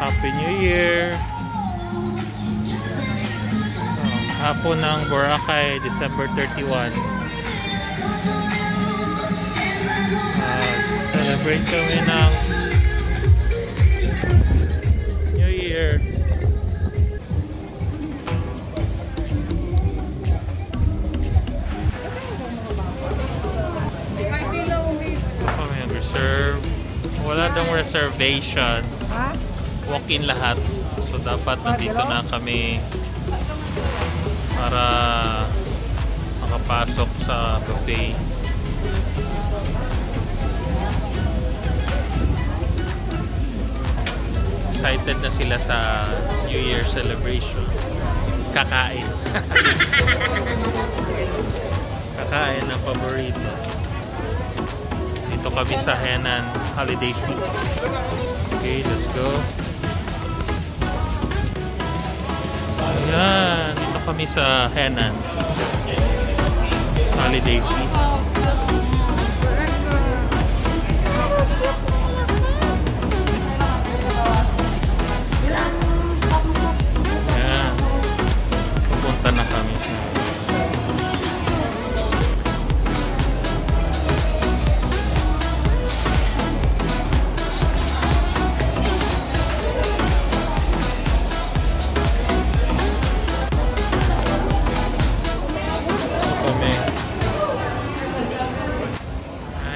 Happy New Year! Hapon ng Boracay, December 31. Celebrate kami ng New Year. Kami nag-reserve. Wala dang reservation. Walk-in lahat. So dapat nandito na kami para makapasok sa buffet. Excited na sila sa New Year celebration. Kakain. Kakain ang paborito. Dito kami sa Henan Holiday Peak. Okay, let's go. Ayan, dito kami sa Henan Holiday Peak. Ayan, pupunta na kami.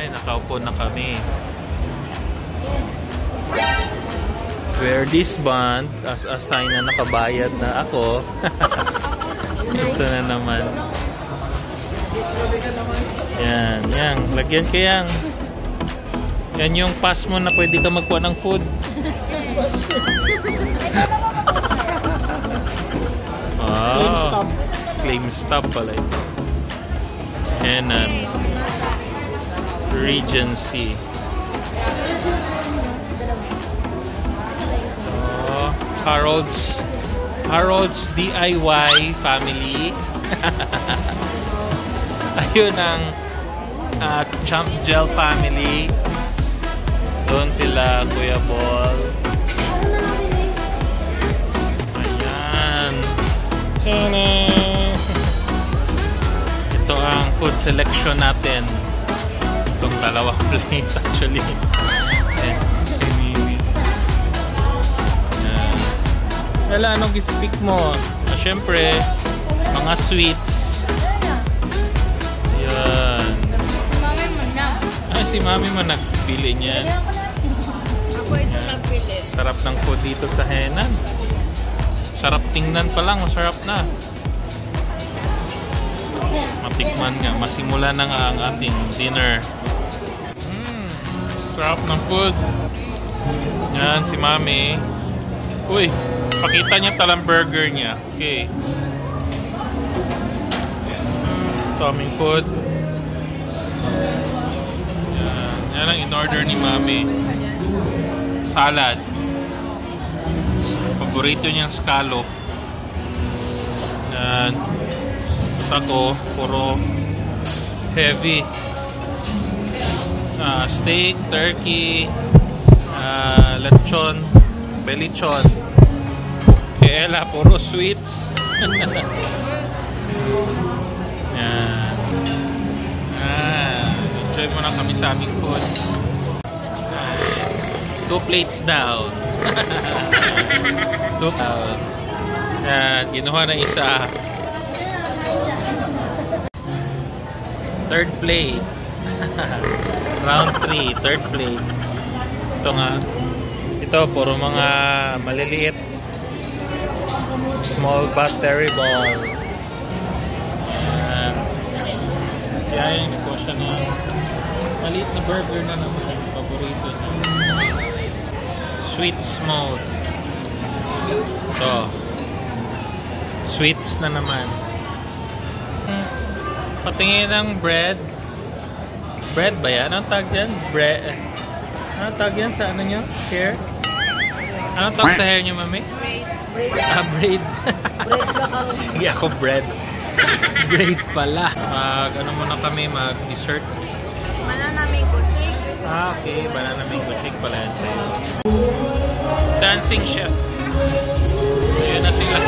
Nakaupo na kami. Wear this band as a sign na nakabayad na ako. Ito na naman. Yan, yan. Lagyan ka yan. Yan yung pass mo na pwede ka magkuha ng food. Claim stop. Claim stop pala ito. Henan Regency. Oh, Harold's DIY family. Ayun ang Champ Gel family. Doon sila Kuya Ball. Ayan. Ito ang food selection natin. Itong dalawang plates actually. Wala, anong gift pick mo? Siyempre, mga sweets. Yan. Mami mo na. Si mami mo nagpili niyan. Ako ito nagpili. Sarap ng food dito sa Henan. Sarap tingnan pa lang, masarap na. Matikman nga, masimula na nga ang ating dinner. Sarap ng food. Yan, si mami. Uy, pakita niya talang burger niya. Okay. Ito aming food. Yan, yan ang in-order ni mami. Salad. Paborito niyang scallop. Yan. Ako, puro heavy. Steak, turkey, lechon, belichon. Kaya puro sweets. Yan. Enjoy mo na kami sa aming food. 2 plates down. 2 down. Yan, ginuha na isa. 3rd plate. Round 3, 3rd plate. Ito nga. Ito, puro mga maliliit. Small battery ball. Yan, ito siya na maliit na burger na naman. Paborito niya. Sweet small. Ito. Sweets na naman. Patingin ng bread. Bread ba yan? Anong tag dyan? Bread. Anong tag yan sa ano nyo? Hair? Anong tag sa hair nyo, mami? Braid. Braid. Sige ako, bread. Braid pala. Ano muna kami, mag-dessert. Banana mango shake. Okay. Banana mango shake pala yan sa'yo. Done Dancing chef. Ayan na sila.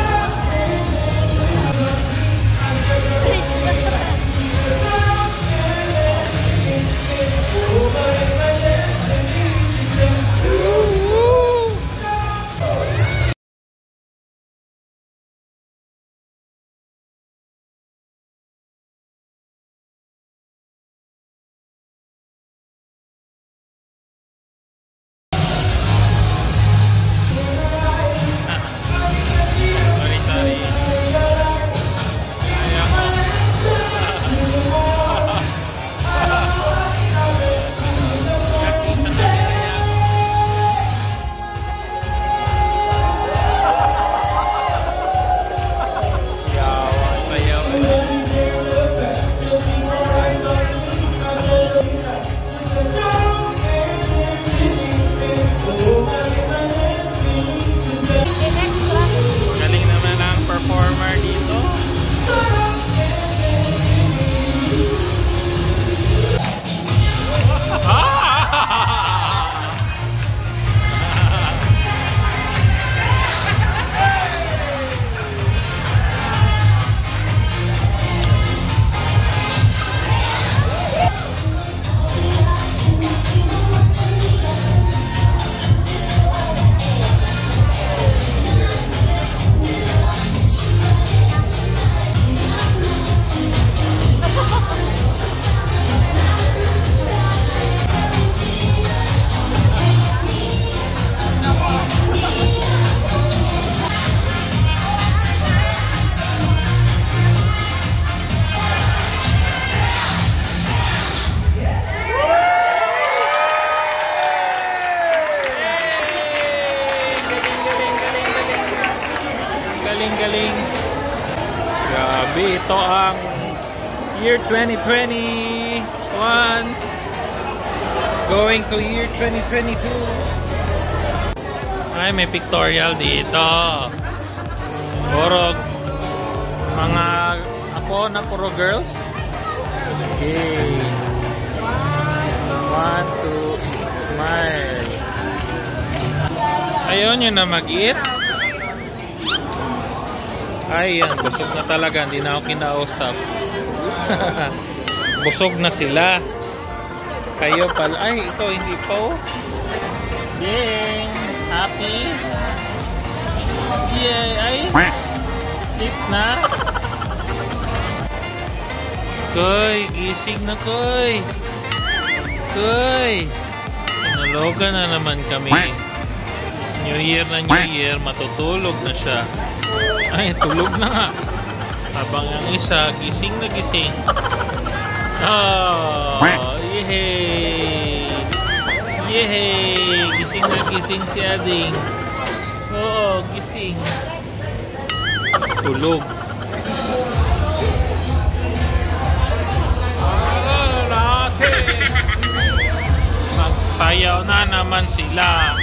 Galing. Grabe, ito ang year 2021 going to year 2022. Ay, may pictorial dito. Puro mga ako na puro girls. Okay. 1, 2, smile. Ayaw nyo na mag-eat? Ay, yan. Busog na talaga. Hindi na ako kinausap. Busog na sila. Kayo pala. Ay, ito hindi pa oh. Yay! Happy? Yay! Ay! Sleep na. Koy! Gising na, Koy! Koy! Inalogan na naman kami. New Year na New Year. Matutulog na siya. Ay, tulog na nga. Habang ang isa, gising na gising. Oh, yehey! Yehey! Gising na gising si Ading. Oo, gising. Tulog. Magsayaw na naman sila.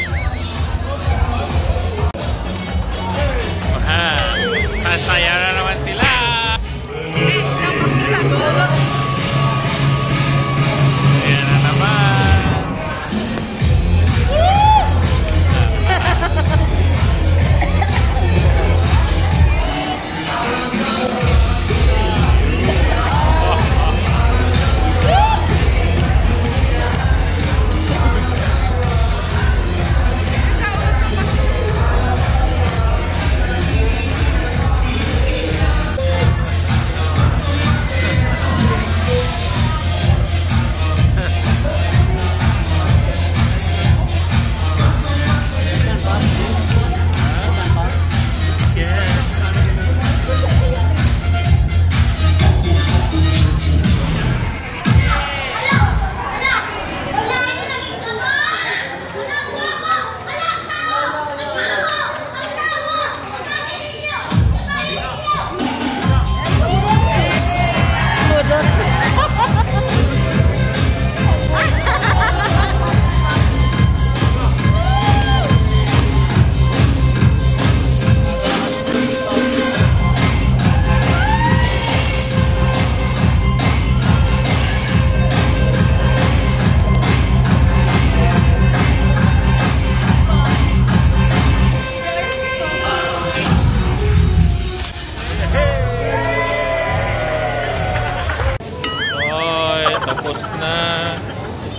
Sasaya na naman sila. Ayan na naman.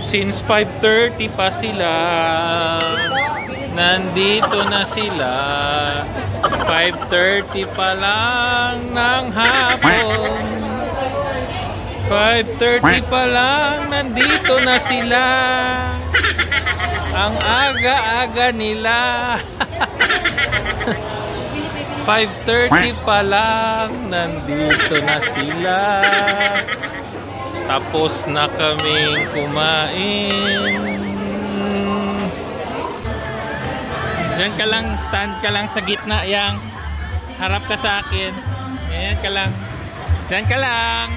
Since 5:30 pa sila. Nandito na sila. 5:30 pa lang ng hapon. 5:30 pa lang, nandito na sila. Ang aga-aga nila. 5:30 pa lang, nandito na sila. Tapos na kaming kumain. Diyan ka lang, stand ka lang sa gitna, yang. Harap ka sa akin. Ayan ka lang. Diyan ka lang.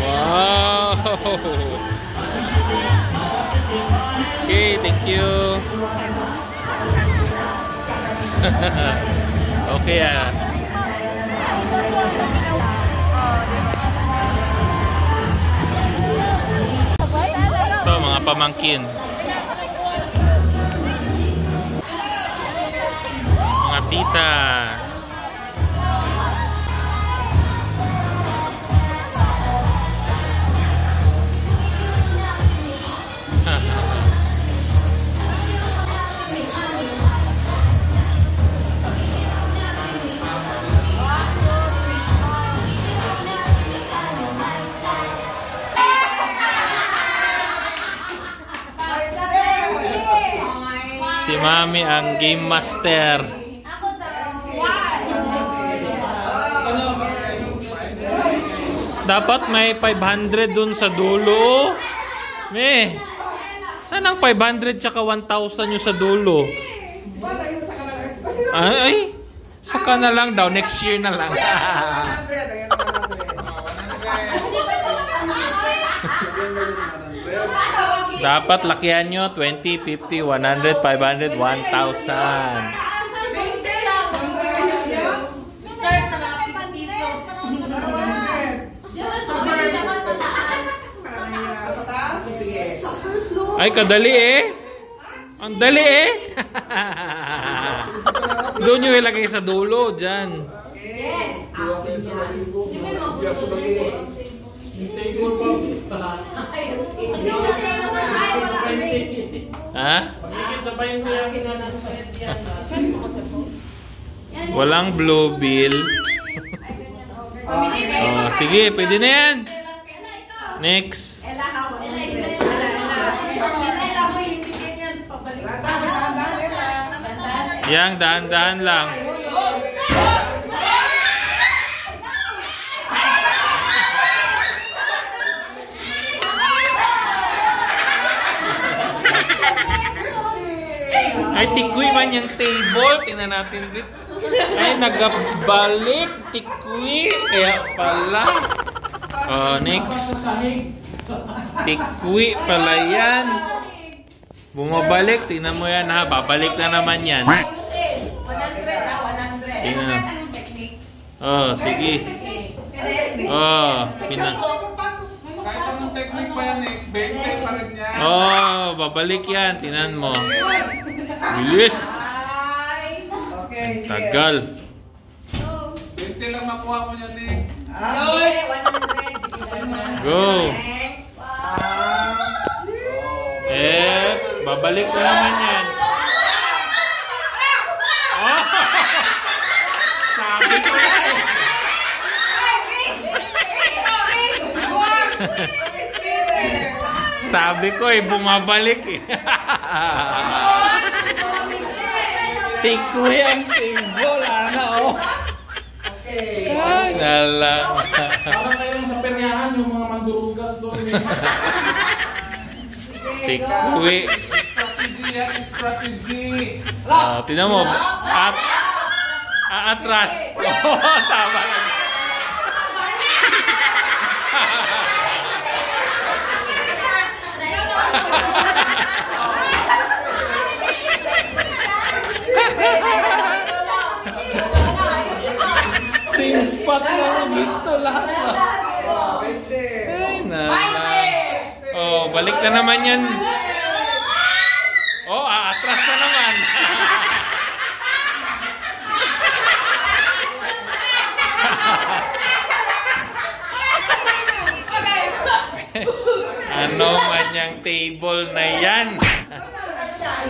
Wow. Okay, thank you. Okay ah. Ito, mga pamangkin. Mga tita. Si Mami ang game master. Dapat may 500 dun sa dulo. Me, saan ang 500 tsaka 1,000 yung sa dulo? Ay, saka na lang daw. Next year na lang. Dapat lakihan nyo 20, 50, 100, 500, 1,000. Start sa mga piso-piso. Ay, kadali eh. Ang dali eh. Doon nyo ilagay sa dulo, dyan. Yes. Di ba yung mabuto dito? Ha? Walang blue bill. Oh, sige, pwede na yan. Next. Yang dahan-dahan lang. Ay, tikwi man yung table. Tingnan natin dito. Ay, nagabalik. Tikwi. Kaya pala. Oh, next. Tikwi pala yan. Bumabalik. Tingnan mo yan ha. Babalik na naman yan. 100. Tingnan. Oh, sige. Oh, tingnan. Kahit anong technique pa yan eh, 20 pa rin yan. Oh, babalik yan. Tingnan mo. Bilis. Okay, sige. Tagal. 20 lang makuha ko yan eh. Go. Babalik na naman yan. Oh! Sabi ko yan eh. Sabi ko eh, bumabalik eh. Tikwi ang table, ano oh. Okay. Ay, nalang. Parang kayo sa peryahan, yung mga mandurugas doon eh. Tikwi. Strategy yan, strategy. Tingnan mo. Atras. Oh, tama lang. Same spot lang dito lahat. Ay, nala. Oh, balik na naman yan. Oh, atras na naman. Ano man yung table na yan?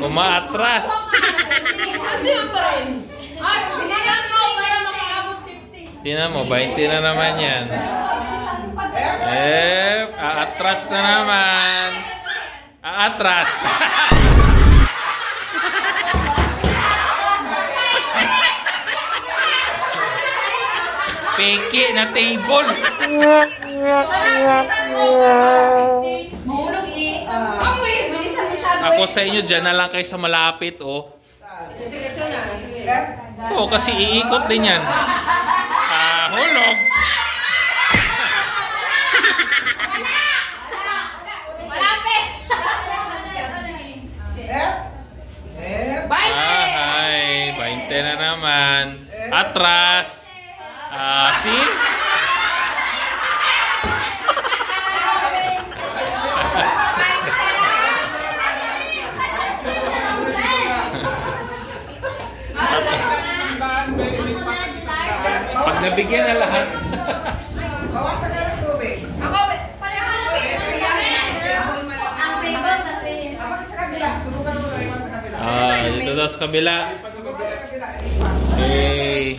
Umaatras. Hindi mo pa rin. Ay, bilisan mo para makaabot 50. Tingnan mo, 20 na naman yan. Aatras na naman. Aatras. Peke na table. Mahulog eh. Bilisan masyado. Ako sa inyo, dyan na lang kayo sa malapit, oh. Sige, ito na. Oo, kasi iikot din yan. Hulog. Malapit. Ay, 20 na naman. Atras. See? Pag nabigyan na lahat. Bawasan ka ng tubig. Ako, pareho na. Ang table kasi. Abang sa kabila. Subukan mo lang iwan sa kabila. Dito daw sa kabila. Subukan sa kabila. Iwan. Okay.